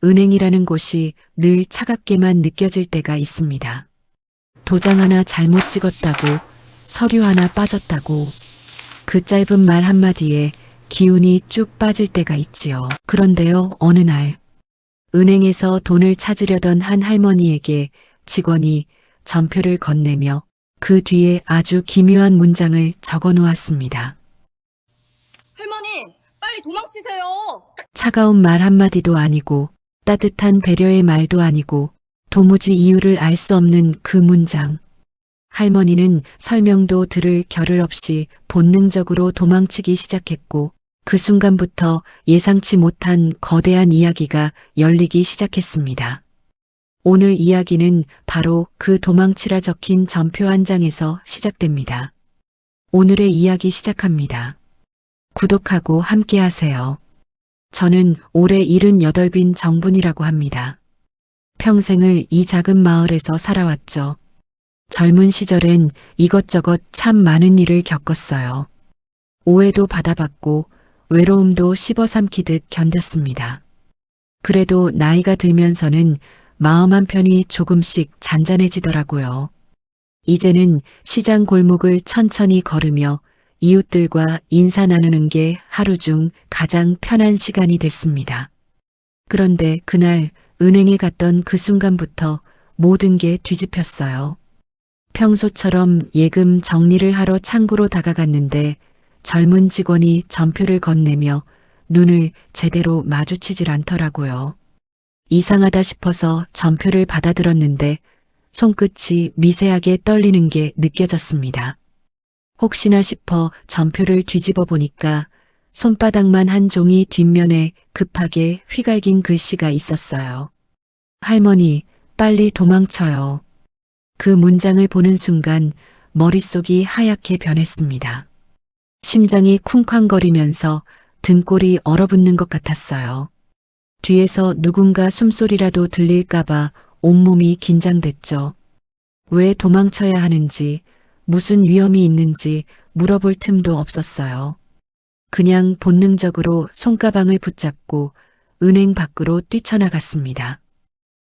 은행이라는 곳이 늘 차갑게만 느껴질 때가 있습니다. 도장 하나 잘못 찍었다고, 서류 하나 빠졌다고, 그 짧은 말 한마디에 기운이 쭉 빠질 때가 있지요. 그런데요, 어느 날, 은행에서 돈을 찾으려던 한 할머니에게 직원이 전표를 건네며 그 뒤에 아주 기묘한 문장을 적어 놓았습니다. 할머니, 빨리 도망치세요. 차가운 말 한마디도 아니고 따뜻한 배려의 말도 아니고 도무지 이유를 알 수 없는 그 문장. 할머니는 설명도 들을 겨를 없이 본능적으로 도망치기 시작했고 그 순간부터 예상치 못한 거대한 이야기가 열리기 시작했습니다. 오늘 이야기는 바로 그 도망치라 적힌 전표 한 장에서 시작됩니다. 오늘의 이야기 시작합니다. 구독하고 함께 하세요. 저는 올해 78빈 정분이라고 합니다. 평생을 이 작은 마을에서 살아왔죠. 젊은 시절엔 이것저것 참 많은 일을 겪었어요. 오해도 받아봤고 외로움도 씹어삼키듯 견뎠습니다. 그래도 나이가 들면서는 마음 한편이 조금씩 잔잔해지더라고요. 이제는 시장 골목을 천천히 걸으며 이웃들과 인사 나누는 게 하루 중 가장 편한 시간이 됐습니다. 그런데 그날 은행에 갔던 그 순간부터 모든 게 뒤집혔어요. 평소처럼 예금 정리를 하러 창구로 다가갔는데 젊은 직원이 전표를 건네며 눈을 제대로 마주치질 않더라고요. 이상하다 싶어서 전표를 받아들었는데 손끝이 미세하게 떨리는 게 느껴졌습니다. 혹시나 싶어 전표를 뒤집어 보니까 손바닥만 한 종이 뒷면에 급하게 휘갈긴 글씨가 있었어요. 할머니, 빨리 도망쳐요. 그 문장을 보는 순간 머릿속이 하얗게 변했습니다. 심장이 쿵쾅거리면서 등골이 얼어붙는 것 같았어요. 뒤에서 누군가 숨소리라도 들릴까봐 온몸이 긴장됐죠. 왜 도망쳐야 하는지, 무슨 위험이 있는지 물어볼 틈도 없었어요. 그냥 본능적으로 손가방을 붙잡고 은행 밖으로 뛰쳐나갔습니다.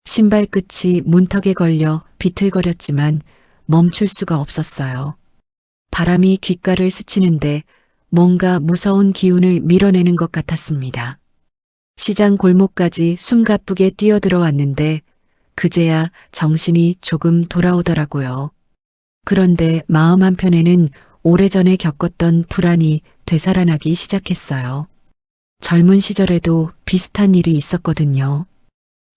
신발끝이 문턱에 걸려 비틀거렸지만 멈출 수가 없었어요. 바람이 귓가를 스치는데 뭔가 무서운 기운을 밀어내는 것 같았습니다. 시장 골목까지 숨가쁘게 뛰어들어왔는데 그제야 정신이 조금 돌아오더라고요. 그런데 마음 한편에는 오래전에 겪었던 불안이 되살아나기 시작했어요. 젊은 시절에도 비슷한 일이 있었거든요.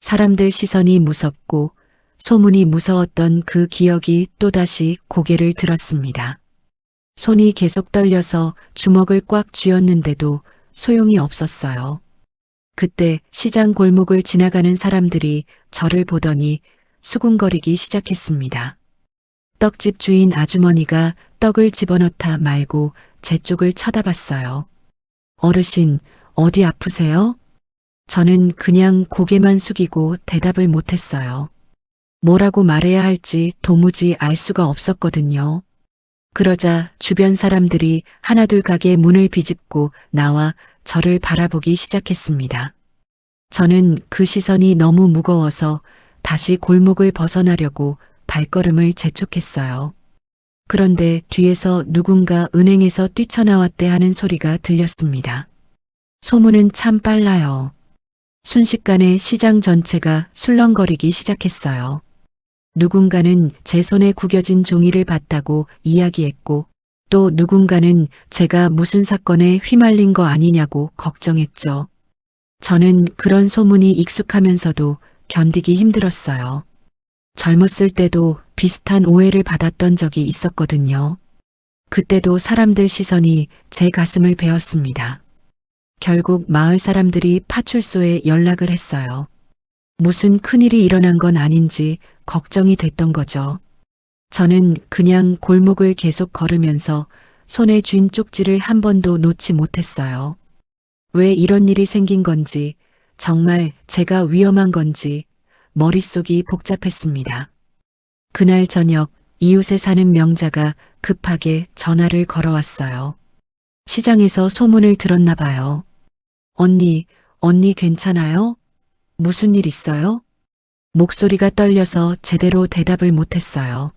사람들 시선이 무섭고 소문이 무서웠던 그 기억이 또다시 고개를 들었습니다. 손이 계속 떨려서 주먹을 꽉 쥐었는데도 소용이 없었어요. 그때 시장 골목을 지나가는 사람들이 저를 보더니 수군거리기 시작했습니다. 떡집 주인 아주머니가 떡을 집어넣다 말고 제 쪽을 쳐다봤어요. 어르신, 어디 아프세요? 저는 그냥 고개만 숙이고 대답을 못했어요. 뭐라고 말해야 할지 도무지 알 수가 없었거든요. 그러자 주변 사람들이 하나둘 가게 문을 비집고 나와 저를 바라보기 시작했습니다. 저는 그 시선이 너무 무거워서 다시 골목을 벗어나려고 발걸음을 재촉했어요. 그런데 뒤에서 누군가 은행에서 뛰쳐나왔대 하는 소리가 들렸습니다. 소문은 참 빨라요. 순식간에 시장 전체가 술렁거리기 시작했어요. 누군가는 제 손에 구겨진 종이를 봤다고 이야기했고 또 누군가는 제가 무슨 사건에 휘말린 거 아니냐고 걱정했죠. 저는 그런 소문이 익숙하면서도 견디기 힘들었어요. 젊었을 때도 비슷한 오해를 받았던 적이 있었거든요. 그때도 사람들 시선이 제 가슴을 베었습니다. 결국 마을 사람들이 파출소에 연락을 했어요. 무슨 큰일이 일어난 건 아닌지 걱정이 됐던 거죠. 저는 그냥 골목을 계속 걸으면서 손에 쥔 쪽지를 한 번도 놓지 못했어요. 왜 이런 일이 생긴 건지, 정말 제가 위험한 건지 머릿속이 복잡했습니다. 그날 저녁 이웃에 사는 명자가 급하게 전화를 걸어왔어요. 시장에서 소문을 들었나 봐요. 언니 괜찮아요? 무슨 일 있어요? 목소리가 떨려서 제대로 대답을 못했어요.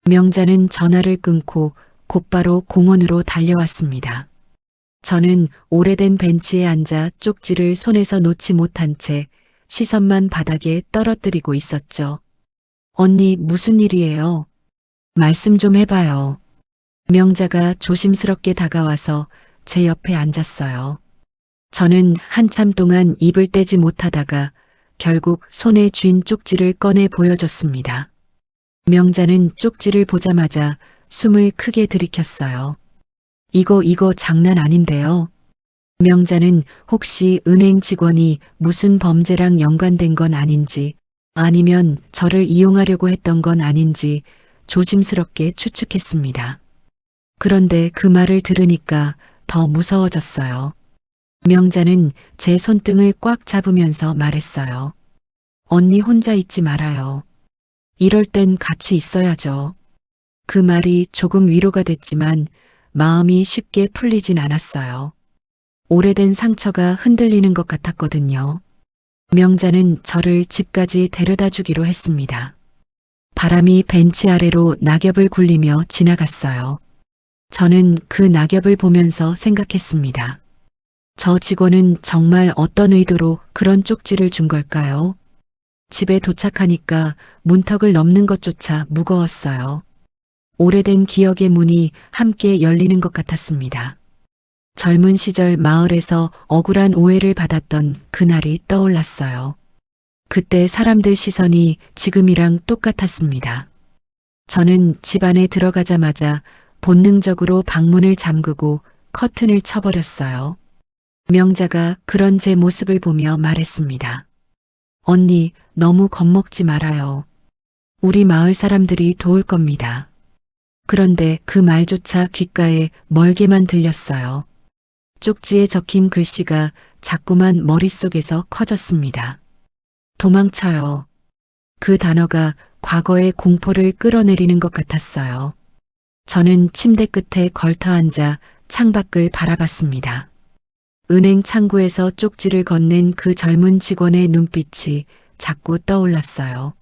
명자는 전화를 끊고 곧바로 공원으로 달려왔습니다. 저는 오래된 벤치에 앉아 쪽지를 손에서 놓지 못한 채 시선만 바닥에 떨어뜨리고 있었죠. 언니, 무슨 일이에요? 말씀 좀 해봐요. 명자가 조심스럽게 다가와서 제 옆에 앉았어요. 저는 한참 동안 입을 떼지 못하다가 결국 손에 쥔 쪽지를 꺼내 보여줬습니다. 명자는 쪽지를 보자마자 숨을 크게 들이켰어요. 이거 장난 아닌데요. 명자는 혹시 은행 직원이 무슨 범죄랑 연관된 건 아닌지, 아니면 저를 이용하려고 했던 건 아닌지 조심스럽게 추측했습니다. 그런데 그 말을 들으니까 더 무서워졌어요. 명자는 제 손등을 꽉 잡으면서 말했어요. 언니 혼자 있지 말아요. 이럴 땐 같이 있어야죠. 그 말이 조금 위로가 됐지만 마음이 쉽게 풀리진 않았어요. 오래된 상처가 흔들리는 것 같았거든요. 명자는 저를 집까지 데려다 주기로 했습니다. 바람이 벤치 아래로 낙엽을 굴리며 지나갔어요. 저는 그 낙엽을 보면서 생각했습니다. 저 직원은 정말 어떤 의도로 그런 쪽지를 준 걸까요? 집에 도착하니까 문턱을 넘는 것조차 무거웠어요. 오래된 기억의 문이 함께 열리는 것 같았습니다. 젊은 시절 마을에서 억울한 오해를 받았던 그날이 떠올랐어요. 그때 사람들 시선이 지금이랑 똑같았습니다. 저는 집 안에 들어가자마자 본능적으로 방문을 잠그고 커튼을 쳐버렸어요. 명자가 그런 제 모습을 보며 말했습니다. 언니, 너무 겁먹지 말아요. 우리 마을 사람들이 도울 겁니다. 그런데 그 말조차 귓가에 멀게만 들렸어요. 쪽지에 적힌 글씨가 자꾸만 머릿속에서 커졌습니다. 도망쳐요. 그 단어가 과거의 공포를 끌어내리는 것 같았어요. 저는 침대 끝에 걸터앉아 창밖을 바라봤습니다. 은행 창구에서 쪽지를 건넨 그 젊은 직원의 눈빛이 자꾸 떠올랐어요.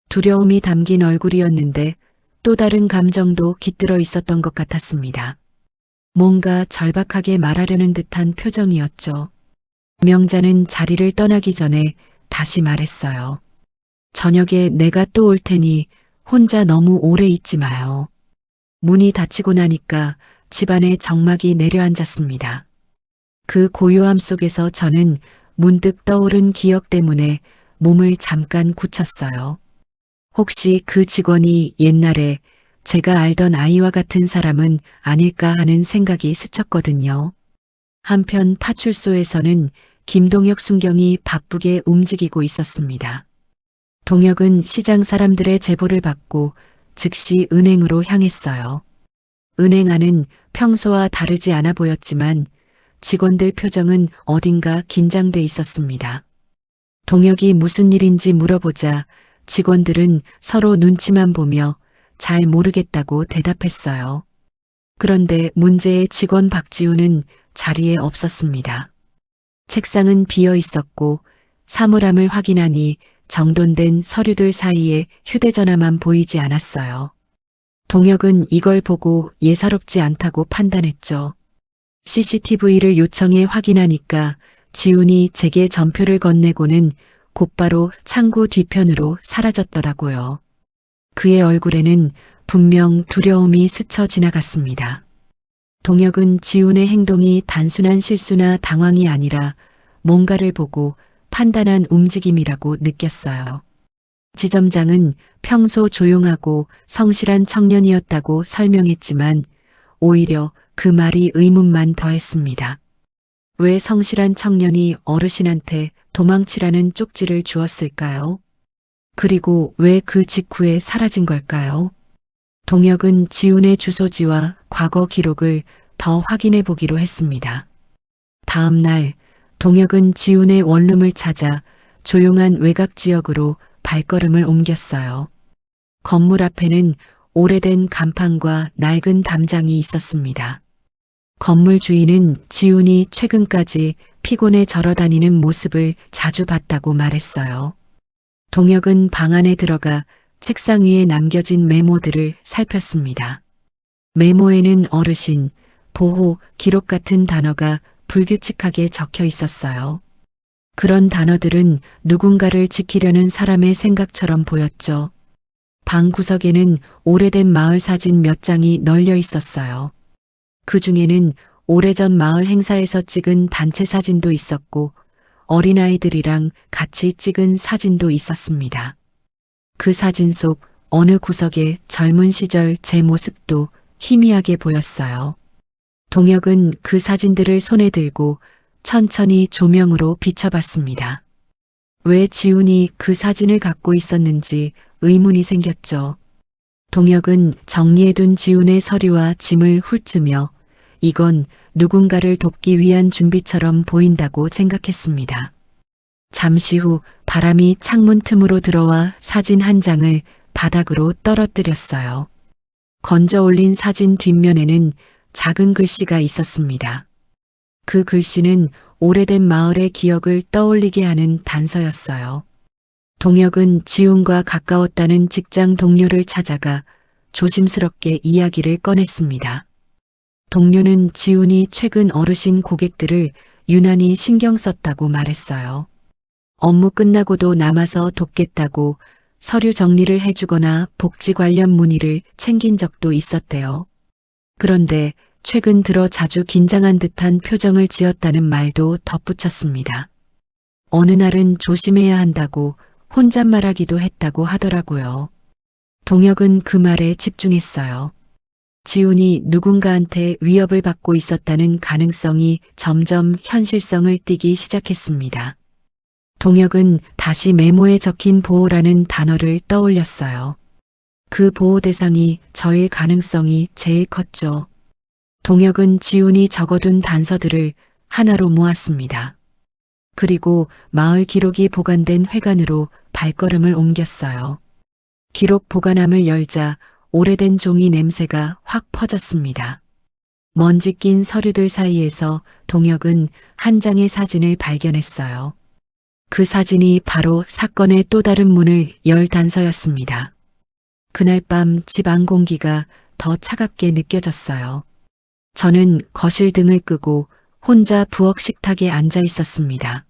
두려움이 담긴 얼굴이었는데 또 다른 감정도 깃들어 있었던 것 같았습니다. 뭔가 절박하게 말하려는 듯한 표정이었죠. 명자는 자리를 떠나기 전에 다시 말했어요. 저녁에 내가 또 올 테니 혼자 너무 오래 있지 마요. 문이 닫히고 나니까 집안에 정막이 내려앉았습니다. 그 고요함 속에서 저는 문득 떠오른 기억 때문에 몸을 잠깐 굳혔어요. 혹시 그 직원이 옛날에 제가 알던 아이와 같은 사람은 아닐까 하는 생각이 스쳤거든요. 한편 파출소에서는 김동혁 순경이 바쁘게 움직이고 있었습니다. 동혁은 시장 사람들의 제보를 받고 즉시 은행으로 향했어요. 은행 안은 평소와 다르지 않아 보였지만 직원들 표정은 어딘가 긴장돼 있었습니다. 동혁이 무슨 일인지 물어보자 직원들은 서로 눈치만 보며 잘 모르겠다고 대답했어요. 그런데 문제의 직원 박지우는 자리에 없었습니다. 책상은 비어 있었고 사물함을 확인하니 정돈된 서류들 사이에 휴대전화만 보이지 않았어요. 동혁은 이걸 보고 예사롭지 않다고 판단했죠. CCTV를 요청해 확인하니까 지훈이 제게 전표를 건네고는 곧바로 창구 뒤편으로 사라졌더라고요. 그의 얼굴에는 분명 두려움이 스쳐 지나갔습니다. 동혁은 지훈의 행동이 단순한 실수나 당황이 아니라 뭔가를 보고 판단한 움직임이라고 느꼈어요. 지점장은 평소 조용하고 성실한 청년이었다고 설명했지만 오히려 그 말이 의문만 더했습니다. 왜 성실한 청년이 어르신한테 도망치라는 쪽지를 주었을까요? 그리고 왜 그 직후에 사라진 걸까요? 동혁은 지훈의 주소지와 과거 기록을 더 확인해 보기로 했습니다. 다음 날 동혁은 지훈의 원룸을 찾아 조용한 외곽 지역으로 발걸음을 옮겼어요. 건물 앞에는 오래된 간판과 낡은 담장이 있었습니다. 건물 주인은 지훈이 최근까지 피곤해 절어 다니는 모습을 자주 봤다고 말했어요. 동혁은 방 안에 들어가 책상 위에 남겨진 메모들을 살폈습니다. 메모에는 어르신, 보호, 기록 같은 단어가 불규칙하게 적혀 있었어요. 그런 단어들은 누군가를 지키려는 사람의 생각처럼 보였죠. 방 구석에는 오래된 마을 사진 몇 장이 널려 있었어요. 그 중에는 오래전 마을 행사에서 찍은 단체 사진도 있었고 어린아이들이랑 같이 찍은 사진도 있었습니다. 그 사진 속 어느 구석에 젊은 시절 제 모습도 희미하게 보였어요. 동혁은 그 사진들을 손에 들고 천천히 조명으로 비춰봤습니다. 왜 지훈이 그 사진을 갖고 있었는지 의문이 생겼죠. 동혁은 정리해둔 지훈의 서류와 짐을 훑으며 이건 누군가를 돕기 위한 준비처럼 보인다고 생각했습니다. 잠시 후 바람이 창문 틈으로 들어와 사진 한 장을 바닥으로 떨어뜨렸어요. 건져 올린 사진 뒷면에는 작은 글씨가 있었습니다. 그 글씨는 오래된 마을의 기억을 떠올리게 하는 단서였어요. 동혁은 지훈과 가까웠다는 직장 동료를 찾아가 조심스럽게 이야기를 꺼냈습니다. 동료는 지훈이 최근 어르신 고객들을 유난히 신경 썼다고 말했어요. 업무 끝나고도 남아서 돕겠다고 서류 정리를 해주거나 복지 관련 문의를 챙긴 적도 있었대요. 그런데 최근 들어 자주 긴장한 듯한 표정을 지었다는 말도 덧붙였습니다. 어느 날은 조심해야 한다고 혼잣말하기도 했다고 하더라고요. 동혁은 그 말에 집중했어요. 지훈이 누군가한테 위협을 받고 있었다는 가능성이 점점 현실성을 띠기 시작했습니다. 동혁은 다시 메모에 적힌 보호라는 단어를 떠올렸어요. 그 보호 대상이 저일 가능성이 제일 컸죠. 동혁은 지훈이 적어둔 단서들을 하나로 모았습니다. 그리고 마을 기록이 보관된 회관으로 발걸음을 옮겼어요. 기록 보관함을 열자 오래된 종이 냄새가 확 퍼졌습니다. 먼지 낀 서류들 사이에서 동혁은 한 장의 사진을 발견했어요. 그 사진이 바로 사건의 또 다른 문을 열 단서였습니다. 그날 밤 집 안 공기가 더 차갑게 느껴졌어요. 저는 거실 등을 끄고 혼자 부엌 식탁에 앉아 있었습니다.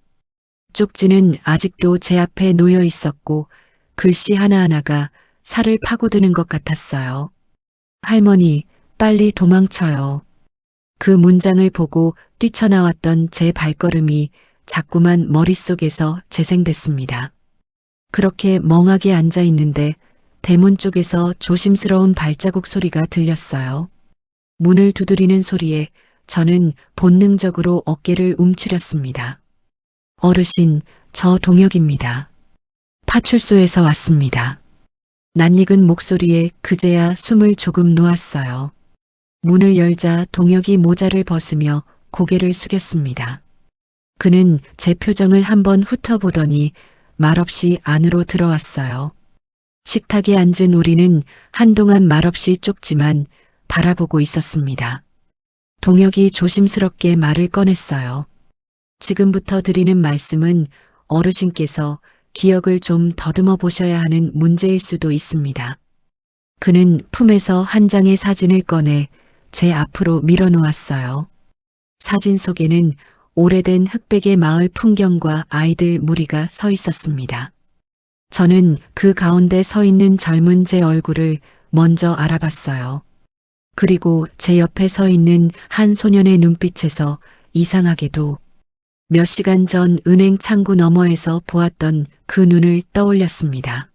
쪽지는 아직도 제 앞에 놓여 있었고 글씨 하나하나가 살을 파고드는 것 같았어요. 할머니, 빨리 도망쳐요. 그 문장을 보고 뛰쳐나왔던 제 발걸음이 자꾸만 머릿속에서 재생됐습니다. 그렇게 멍하게 앉아 있는데 대문 쪽에서 조심스러운 발자국 소리가 들렸어요. 문을 두드리는 소리에 저는 본능적으로 어깨를 움츠렸습니다. 어르신, 저 동혁입니다. 파출소에서 왔습니다. 낯익은 목소리에 그제야 숨을 조금 놓았어요. 문을 열자 동혁이 모자를 벗으며 고개를 숙였습니다. 그는 제 표정을 한번 훑어보더니 말없이 안으로 들어왔어요. 식탁에 앉은 우리는 한동안 말없이 쫓지만 바라보고 있었습니다. 동혁이 조심스럽게 말을 꺼냈어요. 지금부터 드리는 말씀은 어르신께서 기억을 좀 더듬어 보셔야 하는 문제일 수도 있습니다. 그는 품에서 한 장의 사진을 꺼내 제 앞으로 밀어놓았어요. 사진 속에는 오래된 흑백의 마을 풍경과 아이들 무리가 서 있었습니다. 저는 그 가운데 서 있는 젊은 제 얼굴을 먼저 알아봤어요. 그리고 제 옆에 서 있는 한 소년의 눈빛에서 이상하게도 몇 시간 전 은행 창구 너머에서 보았던 그 눈을 떠올렸습니다.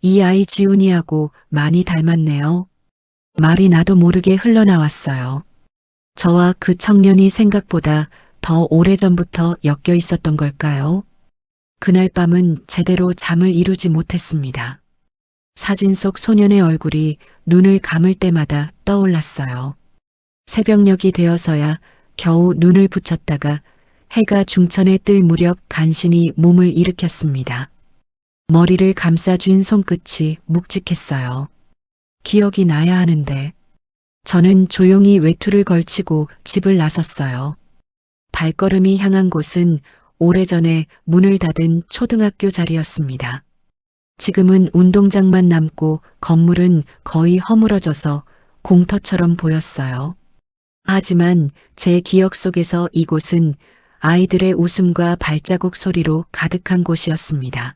이 아이 지훈이하고 많이 닮았네요. 말이 나도 모르게 흘러나왔어요. 저와 그 청년이 생각보다 더 오래전부터 엮여 있었던 걸까요? 그날 밤은 제대로 잠을 이루지 못했습니다. 사진 속 소년의 얼굴이 눈을 감을 때마다 떠올랐어요. 새벽녘이 되어서야 겨우 눈을 붙였다가 해가 중천에 뜰 무렵 간신히 몸을 일으켰습니다. 머리를 감싸쥔 손끝이 묵직했어요. 기억이 나야 하는데 저는 조용히 외투를 걸치고 집을 나섰어요. 발걸음이 향한 곳은 오래전에 문을 닫은 초등학교 자리였습니다. 지금은 운동장만 남고 건물은 거의 허물어져서 공터처럼 보였어요. 하지만 제 기억 속에서 이곳은 아이들의 웃음과 발자국 소리로 가득한 곳이었습니다.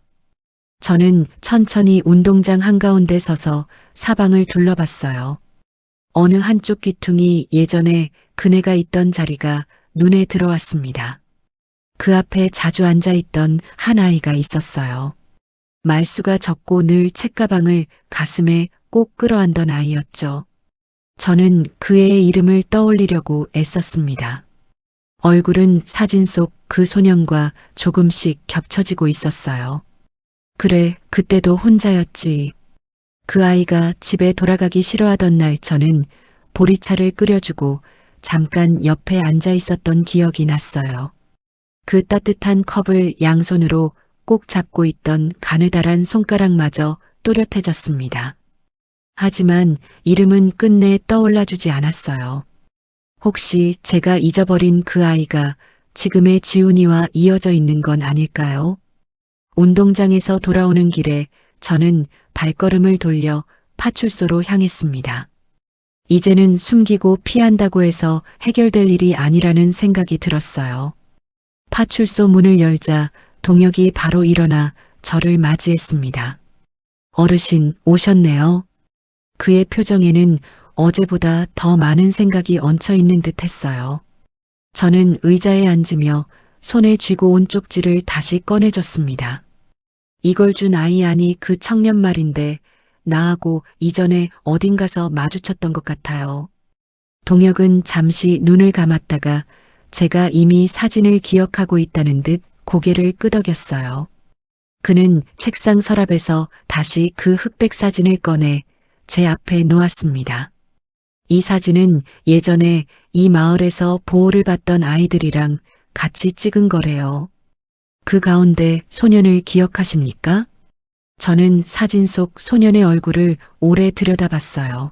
저는 천천히 운동장 한가운데 서서 사방을 둘러봤어요. 어느 한쪽 귀퉁이 예전에 그네가 있던 자리가 눈에 들어왔습니다. 그 앞에 자주 앉아있던 한 아이가 있었어요. 말수가 적고 늘 책가방을 가슴에 꼭 끌어안던 아이였죠. 저는 그 애의 이름을 떠올리려고 애썼습니다. 얼굴은 사진 속 그 소년과 조금씩 겹쳐지고 있었어요. 그래, 그때도 혼자였지. 그 아이가 집에 돌아가기 싫어하던 날 저는 보리차를 끓여주고 잠깐 옆에 앉아 있었던 기억이 났어요. 그 따뜻한 컵을 양손으로 꼭 잡고 있던 가느다란 손가락마저 또렷해졌습니다. 하지만 이름은 끝내 떠올라주지 않았어요. 혹시 제가 잊어버린 그 아이가 지금의 지훈이와 이어져 있는 건 아닐까요? 운동장에서 돌아오는 길에 저는 발걸음을 돌려 파출소로 향했습니다. 이제는 숨기고 피한다고 해서 해결될 일이 아니라는 생각이 들었어요. 파출소 문을 열자 동혁이 바로 일어나 저를 맞이했습니다. 어르신 오셨네요. 그의 표정에는 어제보다 더 많은 생각이 얹혀 있는 듯 했어요. 저는 의자에 앉으며 손에 쥐고 온 쪽지를 다시 꺼내줬습니다. 이걸 준 아이 아니 그 청년 말인데 나하고 이전에 어딘가서 마주쳤던 것 같아요. 동혁은 잠시 눈을 감았다가 제가 이미 사진을 기억하고 있다는 듯 고개를 끄덕였어요. 그는 책상 서랍에서 다시 그 흑백 사진을 꺼내 제 앞에 놓았습니다. 이 사진은 예전에 이 마을에서 보호를 받던 아이들이랑 같이 찍은 거래요. 그 가운데 소년을 기억하십니까? 저는 사진 속 소년의 얼굴을 오래 들여다봤어요.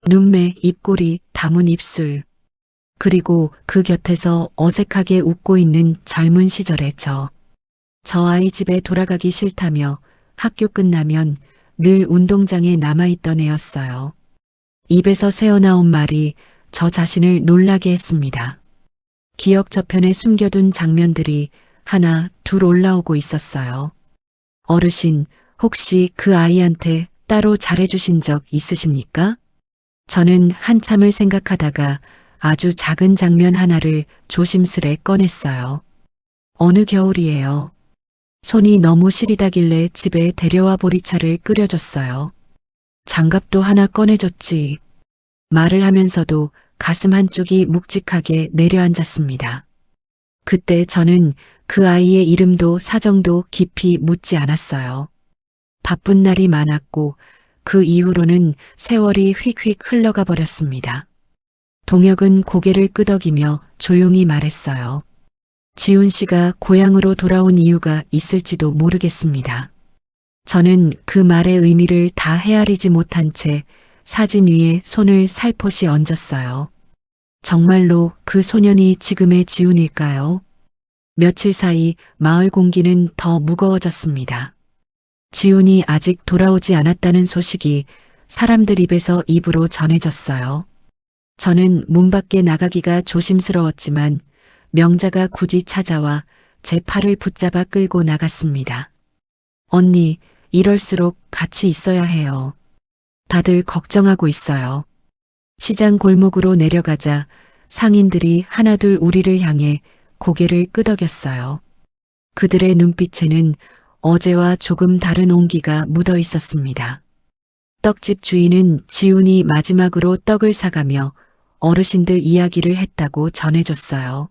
눈매, 입꼬리, 담은 입술. 그리고 그 곁에서 어색하게 웃고 있는 젊은 시절의 저. 저 아이 집에 돌아가기 싫다며 학교 끝나면 늘 운동장에 남아있던 애였어요. 입에서 새어나온 말이 저 자신을 놀라게 했습니다. 기억 저편에 숨겨둔 장면들이 하나, 둘 올라오고 있었어요. 어르신, 혹시 그 아이한테 따로 잘해주신 적 있으십니까? 저는 한참을 생각하다가 아주 작은 장면 하나를 조심스레 꺼냈어요. 어느 겨울이에요. 손이 너무 시리다길래 집에 데려와 보리차를 끓여줬어요. 장갑도 하나 꺼내줬지. 말을 하면서도 가슴 한쪽이 묵직하게 내려앉았습니다. 그때 저는 그 아이의 이름도 사정도 깊이 묻지 않았어요. 바쁜 날이 많았고 그 이후로는 세월이 휙휙 흘러가 버렸습니다. 동혁은 고개를 끄덕이며 조용히 말했어요. 지훈 씨가 고향으로 돌아온 이유가 있을지도 모르겠습니다. 저는 그 말의 의미를 다 헤아리지 못한 채 사진 위에 손을 살포시 얹었어요. 정말로 그 소년이 지금의 지훈일까요? 며칠 사이 마을 공기는 더 무거워졌습니다. 지훈이 아직 돌아오지 않았다는 소식이 사람들 입에서 입으로 전해졌어요. 저는 문 밖에 나가기가 조심스러웠지만 명자가 굳이 찾아와 제 팔을 붙잡아 끌고 나갔습니다. 언니, 이럴수록 같이 있어야 해요. 다들 걱정하고 있어요. 시장 골목으로 내려가자 상인들이 하나둘 우리를 향해 고개를 끄덕였어요. 그들의 눈빛에는 어제와 조금 다른 온기가 묻어 있었습니다. 떡집 주인은 지훈이 마지막으로 떡을 사가며 어르신들 이야기를 했다고 전해줬어요.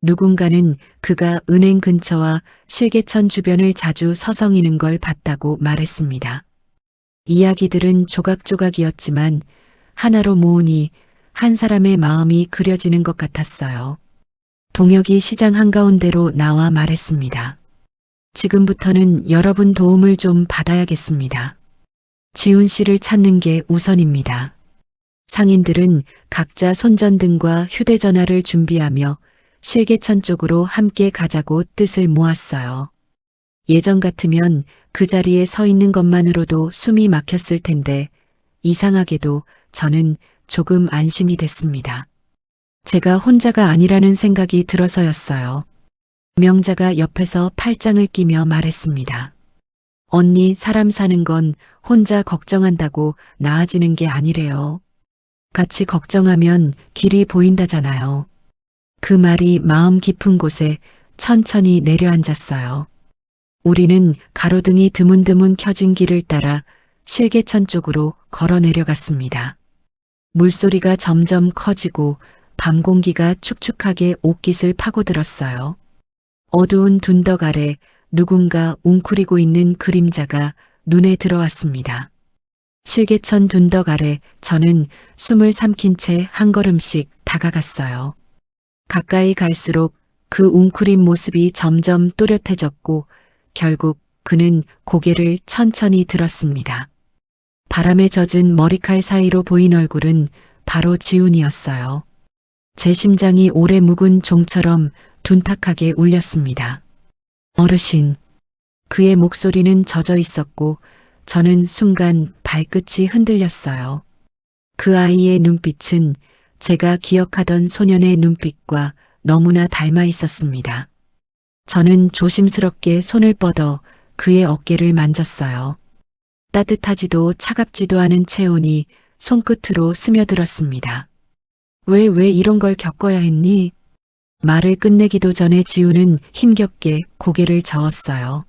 누군가는 그가 은행 근처와 실개천 주변을 자주 서성이는 걸 봤다고 말했습니다. 이야기들은 조각조각이었지만 하나로 모으니 한 사람의 마음이 그려지는 것 같았어요. 동혁이 시장 한가운데로 나와 말했습니다. 지금부터는 여러분 도움을 좀 받아야겠습니다. 지훈 씨를 찾는 게 우선입니다. 상인들은 각자 손전등과 휴대전화를 준비하며 실개천 쪽으로 함께 가자고 뜻을 모았어요. 예전 같으면 그 자리에 서 있는 것만으로도 숨이 막혔을 텐데 이상하게도 저는 조금 안심이 됐습니다. 제가 혼자가 아니라는 생각이 들어서였어요. 명자가 옆에서 팔짱을 끼며 말했습니다. 언니, 사람 사는 건 혼자 걱정한다고 나아지는 게 아니래요. 같이 걱정하면 길이 보인다잖아요. 그 말이 마음 깊은 곳에 천천히 내려앉았어요. 우리는 가로등이 드문드문 켜진 길을 따라 실개천 쪽으로 걸어 내려갔습니다. 물소리가 점점 커지고 밤 공기가 축축하게 옷깃을 파고들었어요. 어두운 둔덕 아래 누군가 웅크리고 있는 그림자가 눈에 들어왔습니다. 실개천 둔덕 아래 저는 숨을 삼킨 채 한 걸음씩 다가갔어요. 가까이 갈수록 그 웅크린 모습이 점점 또렷해졌고 결국 그는 고개를 천천히 들었습니다. 바람에 젖은 머리칼 사이로 보인 얼굴은 바로 지훈이었어요. 제 심장이 오래 묵은 종처럼 둔탁하게 울렸습니다. 어르신. 그의 목소리는 젖어 있었고 저는 순간 발끝이 흔들렸어요. 그 아이의 눈빛은 제가 기억하던 소년의 눈빛과 너무나 닮아 있었습니다. 저는 조심스럽게 손을 뻗어 그의 어깨를 만졌어요. 따뜻하지도 차갑지도 않은 체온이 손끝으로 스며들었습니다. 왜 이런 걸 겪어야 했니? 말을 끝내기도 전에 지우는 힘겹게 고개를 저었어요.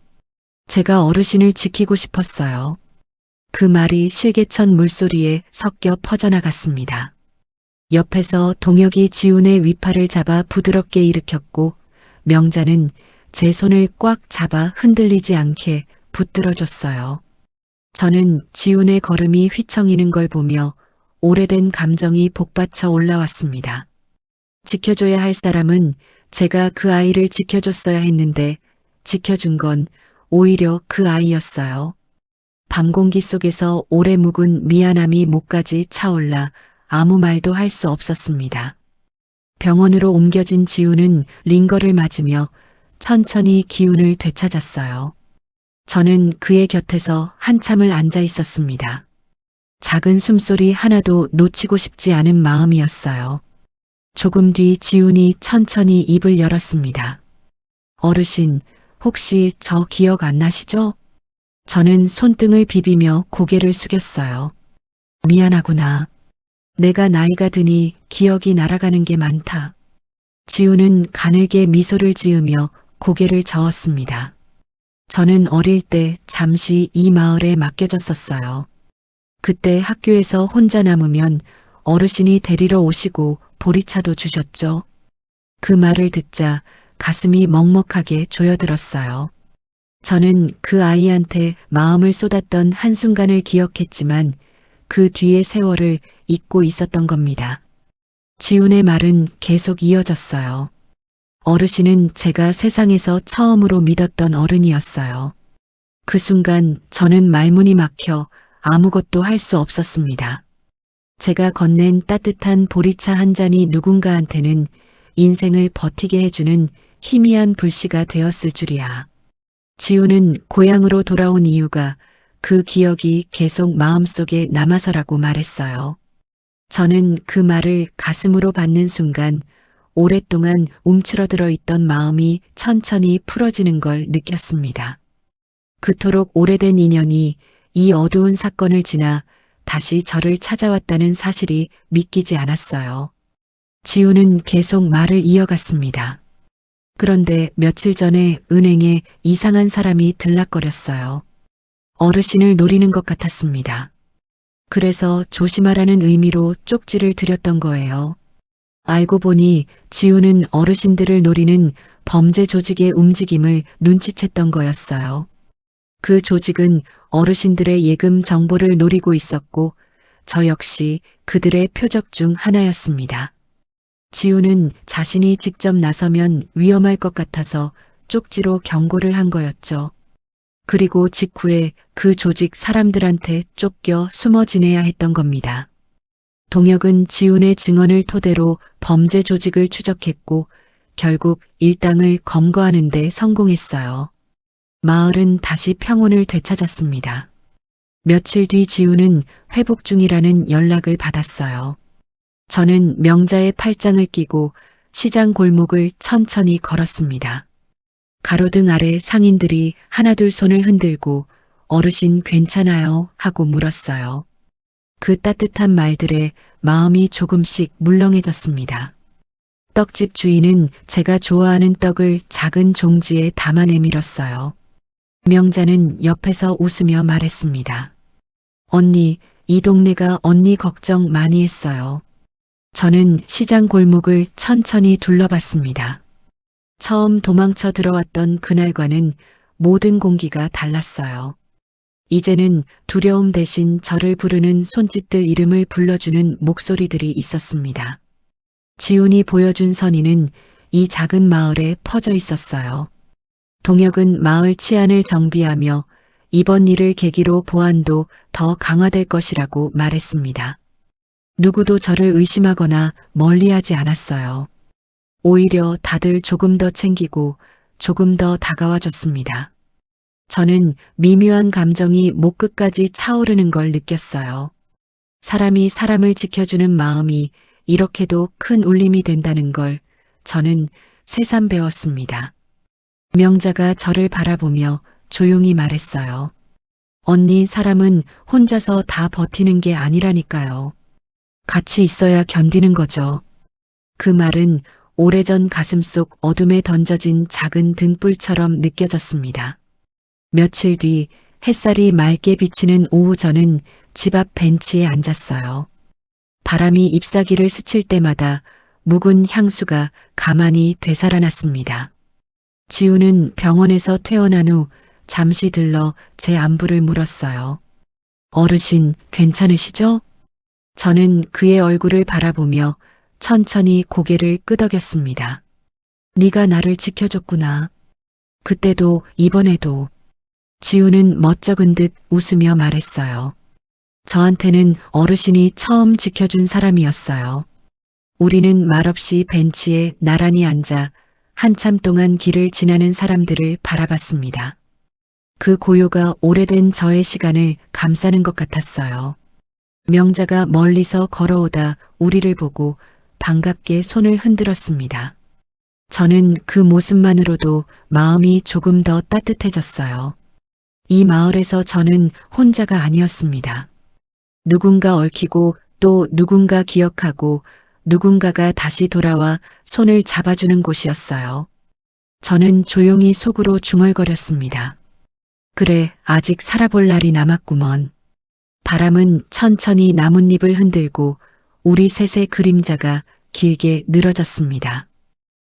제가 어르신을 지키고 싶었어요. 그 말이 실개천 물소리에 섞여 퍼져나갔습니다. 옆에서 동혁이 지훈의 위팔을 잡아 부드럽게 일으켰고 명자는 제 손을 꽉 잡아 흔들리지 않게 붙들어줬어요. 저는 지훈의 걸음이 휘청이는 걸 보며 오래된 감정이 복받쳐 올라왔습니다. 지켜줘야 할 사람은 제가 그 아이를 지켜줬어야 했는데 지켜준 건 오히려 그 아이였어요. 밤 공기 속에서 오래 묵은 미안함이 목까지 차올라 아무 말도 할 수 없었습니다. 병원으로 옮겨진 지훈은 링거를 맞으며 천천히 기운을 되찾았어요. 저는 그의 곁에서 한참을 앉아 있었습니다. 작은 숨소리 하나도 놓치고 싶지 않은 마음이었어요. 조금 뒤 지훈이 천천히 입을 열었습니다. 어르신, 혹시 저 기억 안 나시죠? 저는 손등을 비비며 고개를 숙였어요. 미안하구나. 내가 나이가 드니 기억이 날아가는 게 많다. 지훈은 가늘게 미소를 지으며 고개를 저었습니다. 저는 어릴 때 잠시 이 마을에 맡겨졌었어요. 그때 학교에서 혼자 남으면 어르신이 데리러 오시고 보리차도 주셨죠. 그 말을 듣자 가슴이 먹먹하게 조여들었어요. 저는 그 아이한테 마음을 쏟았던 한순간을 기억했지만 그 뒤의 세월을 잊고 있었던 겁니다. 지훈의 말은 계속 이어졌어요. 어르신은 제가 세상에서 처음으로 믿었던 어른이었어요. 그 순간 저는 말문이 막혀 아무것도 할 수 없었습니다. 제가 건넨 따뜻한 보리차 한 잔이 누군가한테는 인생을 버티게 해주는 희미한 불씨가 되었을 줄이야. 지훈은 고향으로 돌아온 이유가 그 기억이 계속 마음속에 남아서라고 말했어요. 저는 그 말을 가슴으로 받는 순간 오랫동안 움츠러들어 있던 마음이 천천히 풀어지는 걸 느꼈습니다. 그토록 오래된 인연이 이 어두운 사건을 지나 다시 저를 찾아왔다는 사실이 믿기지 않았어요. 지훈은 계속 말을 이어갔습니다. 그런데 며칠 전에 은행에 이상한 사람이 들락거렸어요. 어르신을 노리는 것 같았습니다. 그래서 조심하라는 의미로 쪽지를 드렸던 거예요. 알고 보니 지훈은 어르신들을 노리는 범죄 조직의 움직임을 눈치챘던 거였어요. 그 조직은 어르신들의 예금 정보를 노리고 있었고 저 역시 그들의 표적 중 하나였습니다. 지훈은 자신이 직접 나서면 위험할 것 같아서 쪽지로 경고를 한 거였죠. 그리고 직후에 그 조직 사람들한테 쫓겨 숨어 지내야 했던 겁니다. 동혁은 지훈의 증언을 토대로 범죄 조직을 추적했고 결국 일당을 검거하는 데 성공했어요. 마을은 다시 평온을 되찾았습니다. 며칠 뒤 지우는 회복 중이라는 연락을 받았어요. 저는 명자의 팔짱을 끼고 시장 골목을 천천히 걸었습니다. 가로등 아래 상인들이 하나둘 손을 흔들고 어르신 괜찮아요 하고 물었어요. 그 따뜻한 말들에 마음이 조금씩 물렁해졌습니다. 떡집 주인은 제가 좋아하는 떡을 작은 종지에 담아 내밀었어요. 명자는 옆에서 웃으며 말했습니다. 언니, 이 동네가 언니 걱정 많이 했어요. 저는 시장 골목을 천천히 둘러봤습니다. 처음 도망쳐 들어왔던 그날과는 모든 공기가 달랐어요. 이제는 두려움 대신 저를 부르는 손짓들 이름을 불러주는 목소리들이 있었습니다. 지훈이 보여준 선의는 이 작은 마을에 퍼져 있었어요. 동혁은 마을 치안을 정비하며 이번 일을 계기로 보안도 더 강화될 것이라고 말했습니다. 누구도 저를 의심하거나 멀리하지 않았어요. 오히려 다들 조금 더 챙기고 조금 더 다가와줬습니다. 저는 미묘한 감정이 목 끝까지 차오르는 걸 느꼈어요. 사람이 사람을 지켜주는 마음이 이렇게도 큰 울림이 된다는 걸 저는 새삼 배웠습니다. 명자가 저를 바라보며 조용히 말했어요. 언니, 사람은 혼자서 다 버티는 게 아니라니까요. 같이 있어야 견디는 거죠. 그 말은 오래전 가슴속 어둠에 던져진 작은 등불처럼 느껴졌습니다. 며칠 뒤 햇살이 맑게 비치는 오후 저는 집 앞 벤치에 앉았어요. 바람이 잎사귀를 스칠 때마다 묵은 향수가 가만히 되살아났습니다. 지우는 병원에서 퇴원한 후 잠시 들러 제 안부를 물었어요. 어르신, 괜찮으시죠? 저는 그의 얼굴을 바라보며 천천히 고개를 끄덕였습니다. 네가 나를 지켜줬구나. 그때도 이번에도. 지우는 멋쩍은 듯 웃으며 말했어요. 저한테는 어르신이 처음 지켜준 사람이었어요. 우리는 말없이 벤치에 나란히 앉아 한참 동안 길을 지나는 사람들을 바라봤습니다. 그 고요가 오래된 저의 시간을 감싸는 것 같았어요. 명자가 멀리서 걸어오다 우리를 보고 반갑게 손을 흔들었습니다. 저는 그 모습만으로도 마음이 조금 더 따뜻해졌어요. 이 마을에서 저는 혼자가 아니었습니다. 누군가 얽히고 또 누군가 기억하고 누군가가 다시 돌아와 손을 잡아주는 곳이었어요. 저는 조용히 속으로 중얼거렸습니다. 그래, 아직 살아볼 날이 남았구먼. 바람은 천천히 나뭇잎을 흔들고 우리 셋의 그림자가 길게 늘어졌습니다.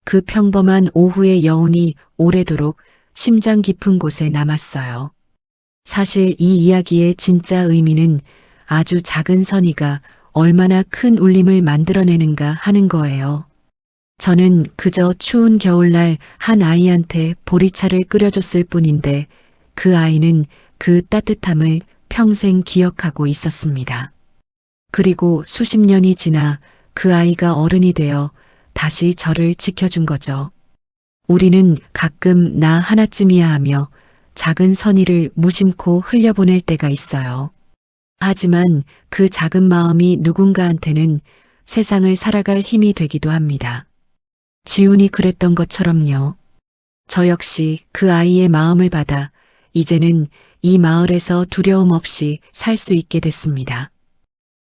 그 평범한 오후의 여운이 오래도록 심장 깊은 곳에 남았어요. 사실 이 이야기의 진짜 의미는 아주 작은 선의가 얼마나 큰 울림을 만들어내는가 하는 거예요. 저는 그저 추운 겨울날 한 아이한테 보리차를 끓여줬을 뿐인데 그 아이는 그 따뜻함을 평생 기억하고 있었습니다. 그리고 수십 년이 지나 그 아이가 어른이 되어 다시 저를 지켜준 거죠. 우리는 가끔 나 하나쯤이야 하며 작은 선의를 무심코 흘려보낼 때가 있어요. 하지만 그 작은 마음이 누군가한테는 세상을 살아갈 힘이 되기도 합니다. 지훈이 그랬던 것처럼요. 저 역시 그 아이의 마음을 받아 이제는 이 마을에서 두려움 없이 살 수 있게 됐습니다.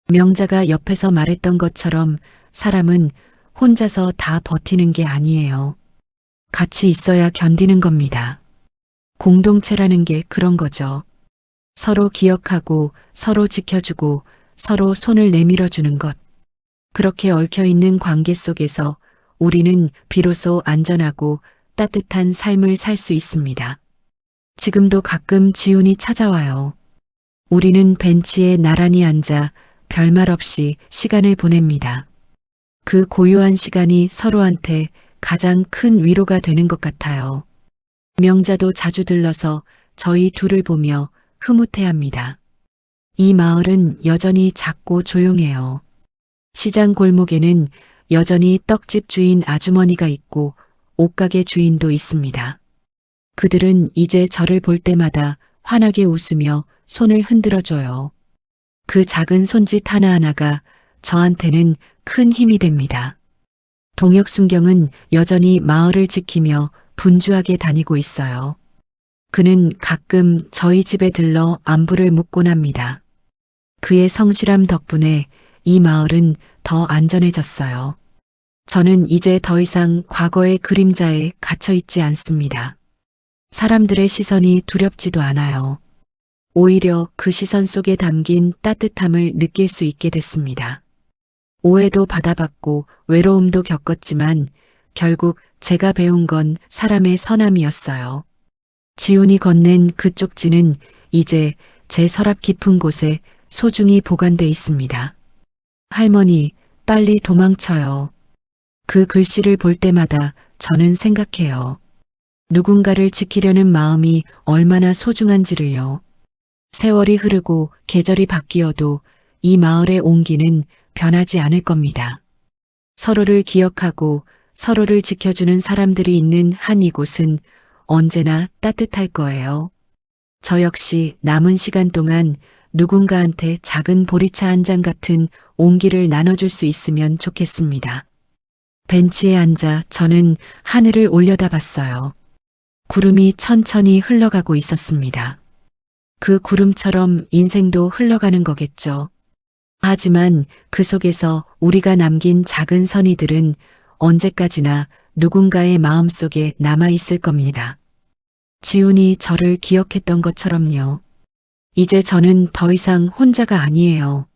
명자가 옆에서 말했던 것처럼 사람은 혼자서 다 버티는 게 아니에요. 같이 있어야 견디는 겁니다. 공동체라는 게 그런 거죠. 서로 기억하고 서로 지켜주고 서로 손을 내밀어주는 것. 그렇게 얽혀있는 관계 속에서 우리는 비로소 안전하고 따뜻한 삶을 살 수 있습니다. 지금도 가끔 지훈이 찾아와요. 우리는 벤치에 나란히 앉아 별말 없이 시간을 보냅니다. 그 고요한 시간이 서로한테 가장 큰 위로가 되는 것 같아요. 명자도 자주 들러서 저희 둘을 보며 흐뭇해합니다. 이 마을은 여전히 작고 조용해요. 시장 골목에는 여전히 떡집 주인 아주머니가 있고 옷가게 주인도 있습니다. 그들은 이제 저를 볼 때마다 환하게 웃으며 손을 흔들어줘요. 그 작은 손짓 하나하나가 저한테는 큰 힘이 됩니다. 동혁순경은 여전히 마을을 지키며 분주하게 다니고 있어요. 그는 가끔 저희 집에 들러 안부를 묻곤 합니다. 그의 성실함 덕분에 이 마을은 더 안전해졌어요. 저는 이제 더 이상 과거의 그림자에 갇혀 있지 않습니다. 사람들의 시선이 두렵지도 않아요. 오히려 그 시선 속에 담긴 따뜻함을 느낄 수 있게 됐습니다. 오해도 받아봤고 외로움도 겪었지만 결국 제가 배운 건 사람의 선함이었어요. 지훈이 건넨 그 쪽지는 이제 제 서랍 깊은 곳에 소중히 보관돼 있습니다. 할머니, 빨리 도망쳐요. 그 글씨를 볼 때마다 저는 생각해요. 누군가를 지키려는 마음이 얼마나 소중한지를요. 세월이 흐르고 계절이 바뀌어도 이 마을의 온기는 변하지 않을 겁니다. 서로를 기억하고 서로를 지켜주는 사람들이 있는 한 이곳은 언제나 따뜻할 거예요. 저 역시 남은 시간 동안 누군가한테 작은 보리차 한 잔 같은 온기를 나눠줄 수 있으면 좋겠습니다. 벤치에 앉아 저는 하늘을 올려다봤어요. 구름이 천천히 흘러가고 있었습니다. 그 구름처럼 인생도 흘러가는 거겠죠. 하지만 그 속에서 우리가 남긴 작은 선의들은 언제까지나 누군가의 마음속에 남아있을 겁니다. 지훈이 저를 기억했던 것처럼요. 이제 저는 더 이상 혼자가 아니에요.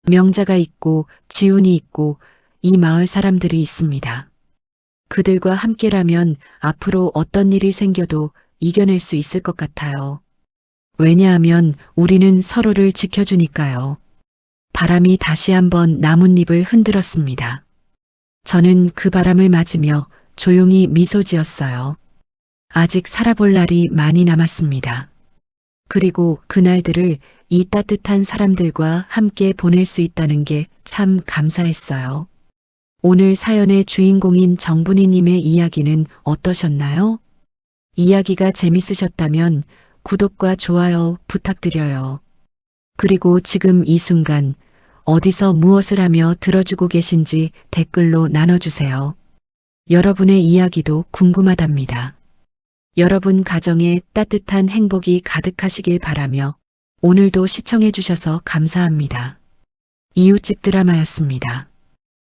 명자가 있고 지훈이 있고 이 마을 사람들이 있습니다. 그들과 함께라면 앞으로 어떤 일이 생겨도 이겨낼 수 있을 것 같아요. 왜냐하면 우리는 서로를 지켜주니까요. 바람이 다시 한번 나뭇잎을 흔들었습니다. 저는 그 바람을 맞으며 조용히 미소 지었어요. 아직 살아볼 날이 많이 남았습니다. 그리고 그날들을 이 따뜻한 사람들과 함께 보낼 수 있다는 게 참 감사했어요. 오늘 사연의 주인공인 정분이님의 이야기는 어떠셨나요? 이야기가 재밌으셨다면 구독과 좋아요 부탁드려요. 그리고 지금 이 순간 어디서 무엇을 하며 들어주고 계신지 댓글로 나눠주세요. 여러분의 이야기도 궁금하답니다. 여러분 가정에 따뜻한 행복이 가득하시길 바라며 오늘도 시청해 주셔서 감사합니다. 이웃집 드라마였습니다.